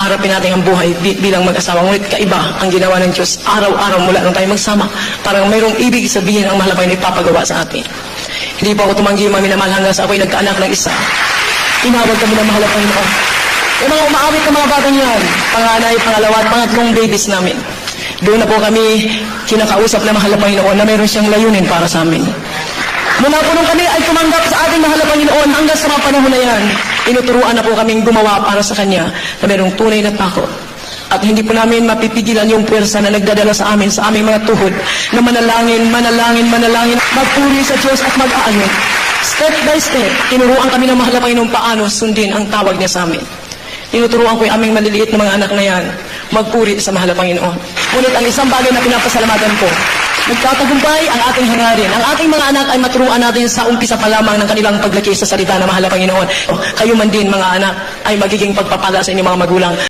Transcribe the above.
Harapin natin ang buhay bilang mag-asawa. Ngunit kaiba ang ginawa ng Diyos. Araw-araw mula nung tayo magsama. Parang mayroong ibig sabihin ang mahal na Panginoon ipapagawa sa atin. Hindi po ako tumanggi yung minamahal hanggang sa ako'y nagkaanak ng isa. Tinawag kami ng mahal na Panginoon. Yung mga umaawit ng mga batang yan, panganay, pangalawa at pangatlong babies namin. Doon na po kami kinakausap na mahal na Panginoon na mayroon siyang layunin para sa amin. Mula po nung kami ay tumanggap sa ating mahal na Panginoon hanggang sa mga panahon na yan, inuturuan na po kaming gumawa para sa Kanya na mayroong tunay na takot. At hindi po namin mapipigilan yung puwersa na nagdadala sa amin, sa aming mga tuhod, na manalangin, magpuri sa Diyos at mag-aayon. Step by step, tinuruan kami ng mahal na Panginoon paano sundin ang tawag niya sa amin. Tinuturuan ko yung aming maliliit na mga anak na yan, magpuri sa mahal na Panginoon. Ngunit ang isang bagay na pinapasalamatan ko, nagtatagumpay ang ating hangarin. Ang ating mga anak ay maturuan natin sa umpisa pa lamang ng kanilang paglaki sa salita ng mahal na Panginoon. Kayo man din mga anak ay magiging pagpapala sa inyong mga magulang.